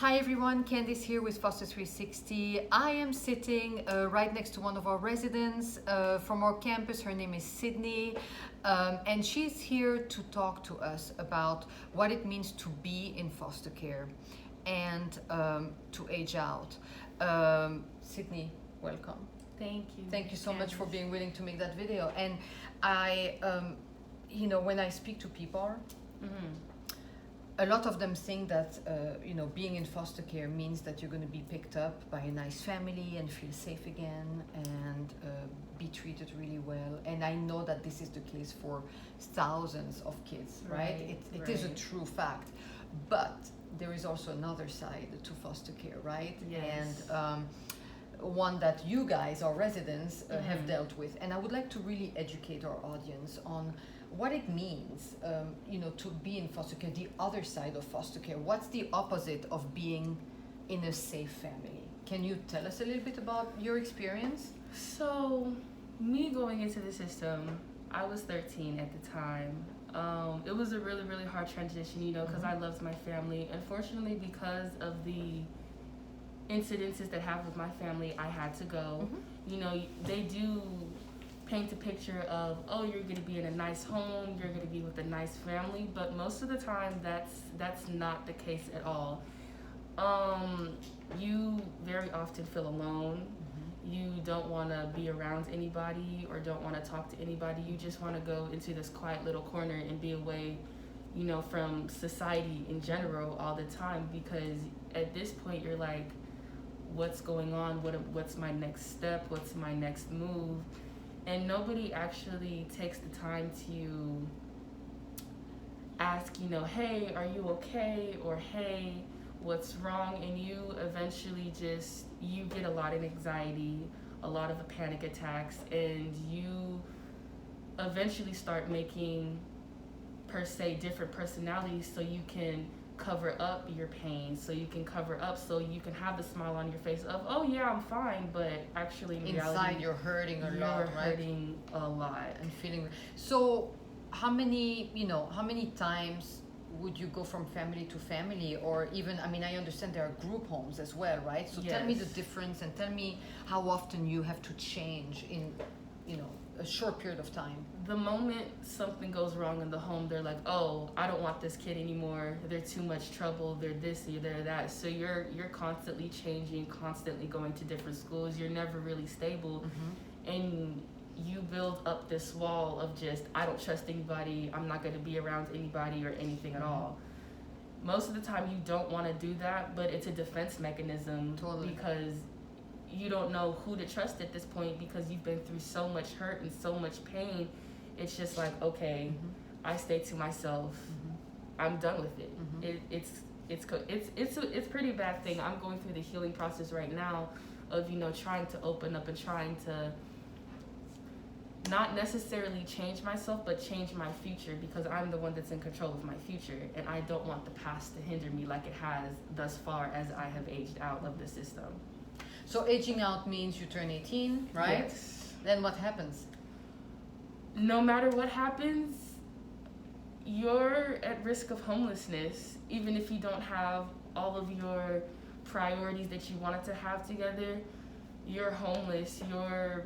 Hi everyone, Candice here with Foster 360. I am sitting right next to one of our residents from our campus. Her name is Sydney, and she's here to talk to us about what it means to be in foster care and to age out. Sydney, welcome. Thank you. Thank you so much for being willing to make that video. And I, when I speak to people, a lot of them think that being in foster care means that you're going to be picked up by a nice family and feel safe again and be treated really well. And I know that this is the case for thousands of kids, right? It is a true fact. But there is also another side to foster care, right? Yes. And one that you guys, our residents, have dealt with. And I would like to really educate our audience on what it means, to be in foster care, the other side of foster care. What's the opposite of being in a safe family? Can you tell us a little bit about your experience? So, me going into the system, I was 13 at the time. It was a really, really hard transition, because I loved my family. Unfortunately, because of the incidences that happened with my family, I had to go. They do paint a picture of, oh, you're going to be in a nice home, you're going to be with a nice family, but most of the time that's not the case at all. You very often feel alone. You don't want to be around anybody or don't want to talk to anybody. You just want to go into this quiet little corner and be away, from society in general all the time, because at this point you're like, what's going on? What's my next step? What's my next move? And nobody actually takes the time to ask, hey, are you okay? Or hey, what's wrong? And you eventually you get a lot of anxiety, a lot of panic attacks, and you eventually start making, per se, different personalities so you can cover up your pain, so you can have the smile on your face of, oh yeah, I'm fine, but actually in inside reality, you're hurting a lot, you're right? hurting a lot And feeling. So how many times would you go from family to family, or even, I understand there are group homes as well, right? So tell me the difference and tell me how often you have to change in a short period of time. The moment something goes wrong in the home, they're like, oh, I don't want this kid anymore, they're too much trouble, they're this, they're that. So you're constantly changing, constantly going to different schools, you're never really stable. And you build up this wall of just, I don't trust anybody, I'm not going to be around anybody or anything at all. Most of the time you don't want to do that, but it's a defense mechanism. Totally. Because you don't know who to trust at this point, because you've been through so much hurt and so much pain. It's just like, okay, I stay to myself. I'm done with it. It's a pretty bad thing. I'm going through the healing process right now of trying to open up and trying to not necessarily change myself, but change my future, because I'm the one that's in control of my future, and I don't want the past to hinder me like it has thus far as I have aged out of the system. So aging out means you turn 18, right? Yes. Then what happens? No matter what happens, you're at risk of homelessness, even if you don't have all of your priorities that you wanted to have together. You're homeless. You're,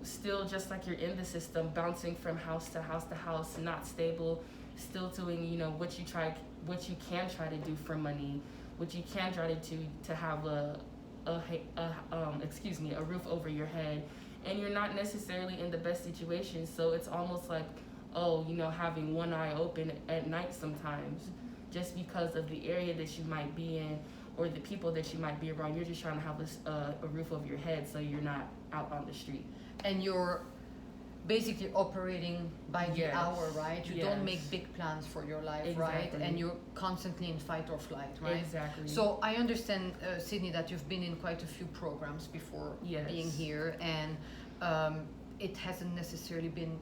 still just like you're in the system, bouncing from house to house to house, not stable, still doing, what you can try to do for money, what you can try to do to have a roof over your head, and you're not necessarily in the best situation. So it's almost like, having one eye open at night sometimes, just because of the area that you might be in or the people that you might be around. You're just trying to have a roof over your head so you're not out on the street. And you're basically operating by the hour, right? You don't make big plans for your life, right? And you're constantly in fight or flight, right? Exactly. So I understand, Sydney, that you've been in quite a few programs before being here, and it hasn't necessarily been,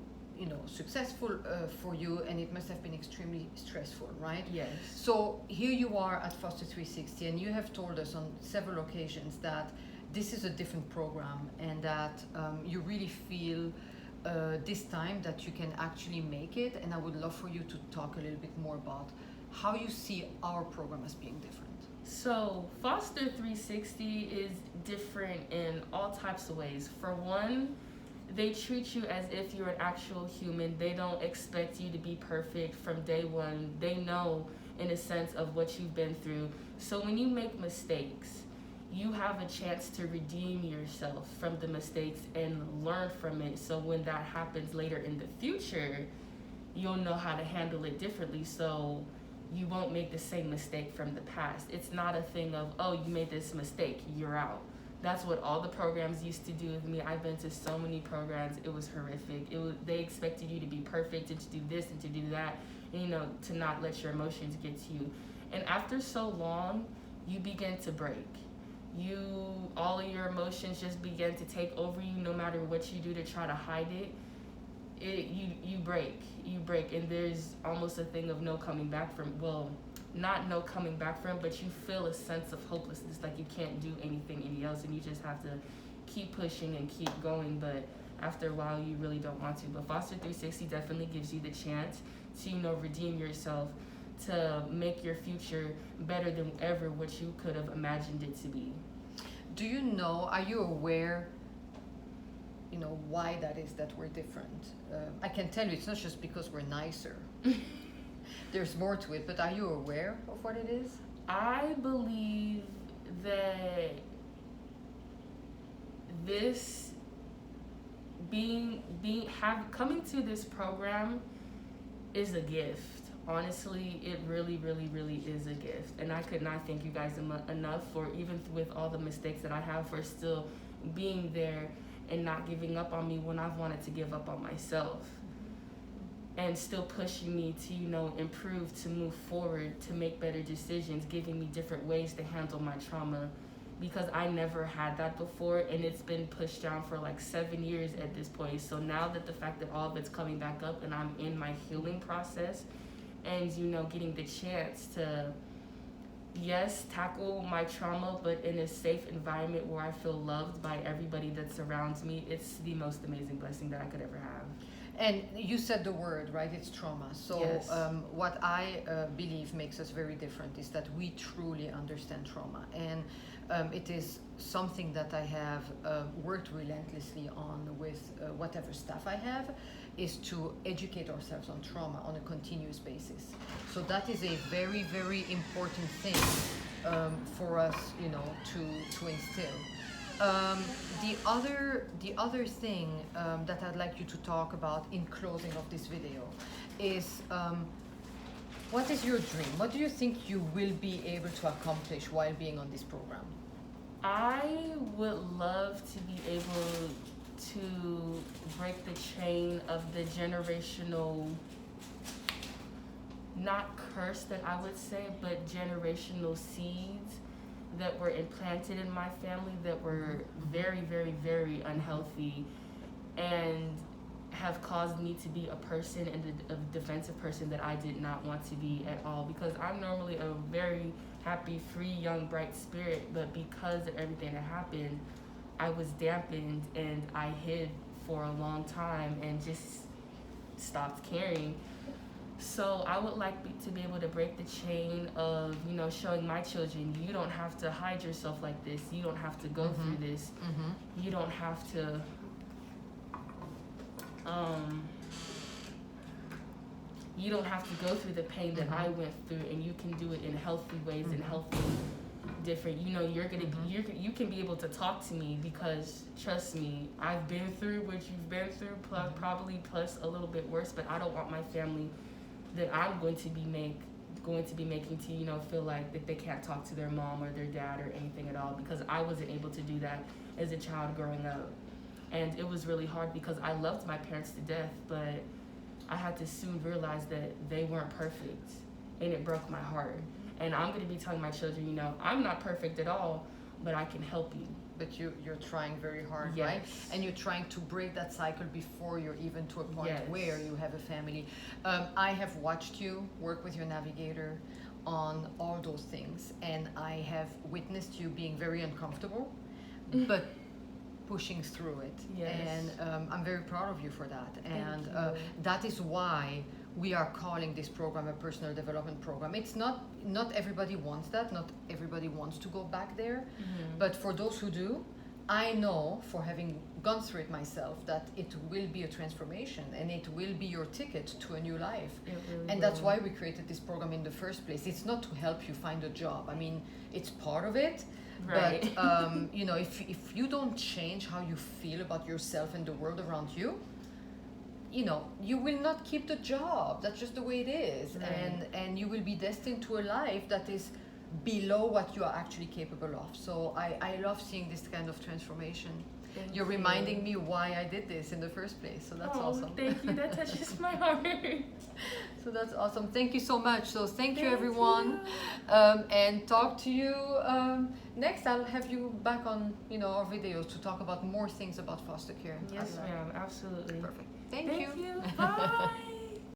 successful for you, and it must have been extremely stressful, right? Yes. So here you are at Foster 360, and you have told us on several occasions that this is a different program, and that you really feel this time that you can actually make it. And I would love for you to talk a little bit more about how you see our program as being different. So Foster 360 is different in all types of ways. For one, they treat you as if you're an actual human. They don't expect you to be perfect from day one. They know in a sense of what you've been through. So when you make mistakes, you have a chance to redeem yourself from the mistakes and learn from it. So when that happens later in the future, you'll know how to handle it differently. So you won't make the same mistake from the past. It's not a thing of, oh, you made this mistake, you're out. That's what all the programs used to do with me. I've been to so many programs. It was horrific. They expected you to be perfect and to do this and to do that, and, you know, to not let your emotions get to you. And after so long, you begin to break. All of your emotions just begin to take over you. No matter what you do to try to hide it, you break, and there's almost a thing of no coming back from. Well, not no coming back from, but you feel a sense of hopelessness, like you can't do anything any else, and you just have to keep pushing and keep going. But after a while, you really don't want to. But Foster 360 definitely gives you the chance to, you know, redeem yourself, to make your future better than ever what you could have imagined it to be. Do you know? Are you aware? You know why that is that we're different. I can tell you, it's not just because we're nicer. There's more to it, but are you aware of what it is? I believe that this coming to this program is a gift. Honestly, it really, really, really is a gift. And I could not thank you guys enough for, even with all the mistakes that I have, for still being there and not giving up on me when I've wanted to give up on myself. And still pushing me to, you know, improve, to move forward, to make better decisions, giving me different ways to handle my trauma, because I never had that before, and it's been pushed down for like 7 years at this point. So now that the fact that all of it's coming back up and I'm in my healing process and, you know, getting the chance to, yes, tackle my trauma, but in a safe environment where I feel loved by everybody that surrounds me, it's the most amazing blessing that I could ever have. And you said the word, right? It's trauma. So Yes. What I believe makes us very different is that we truly understand trauma. And it is something that I have worked relentlessly on with whatever staff I have, is to educate ourselves on trauma on a continuous basis. So that is a very, very important thing for us, you know, to instill. The other thing that I'd like you to talk about in closing of this video is what is your dream? What do you think you will be able to accomplish while being on this program? I would love to be able to break the chain of the generational, not curse that I would say, but generational seeds that were implanted in my family that were very, very, very unhealthy and have caused me to be a person and a defensive person that I did not want to be at all, because I'm normally a very happy, free, young, bright spirit, but because of everything that happened, I was dampened and I hid for a long time and just stopped caring. So I would like to be able to break the chain of, you know, showing my children, you don't have to hide yourself like this. You don't have to go through this. You don't have to, you don't have to go through the pain that I went through, and you can do it in healthy ways and healthy, different. You know, you can be able to talk to me, because trust me, I've been through what you've been through, probably plus a little bit worse. But I don't want my family that I'm going to be making to, you know, feel like that they can't talk to their mom or their dad or anything at all, because I wasn't able to do that as a child growing up. And it was really hard because I loved my parents to death, but I had to soon realize that they weren't perfect, and it broke my heart. And I'm going to be telling my children, you know, I'm not perfect at all, but I can help you. But you're trying very hard, Yes. right? And you're trying to break that cycle before you're even to a point Yes. where you have a family. I have watched you work with your navigator on all those things, and I have witnessed you being very uncomfortable, but pushing through it. Yes. And I'm very proud of you for that. Thank And you. that is why we are calling this program a personal development program. It's not everybody wants that, not everybody wants to go back there, but for those who do, I know, for having gone through it myself, that it will be a transformation and it will be your ticket to a new life. And that's why we created this program in the first place. It's not to help you find a job. I mean, it's part of it. Right. But you know, if you don't change how you feel about yourself and the world around you, you know, you will not keep the job. That's just the way it is. Right. And you will be destined to a life that is below what you are actually capable of. So I love seeing this kind of transformation. You're reminding me why I did this in the first place. So that's awesome. Thank you. That touches my heart. So that's awesome. Thank you so much. So thank you, everyone. And talk to you next. I'll have you back on, you know, our videos to talk about more things about foster care. Yes, ma'am. Absolutely. Perfect. Thank you. Bye.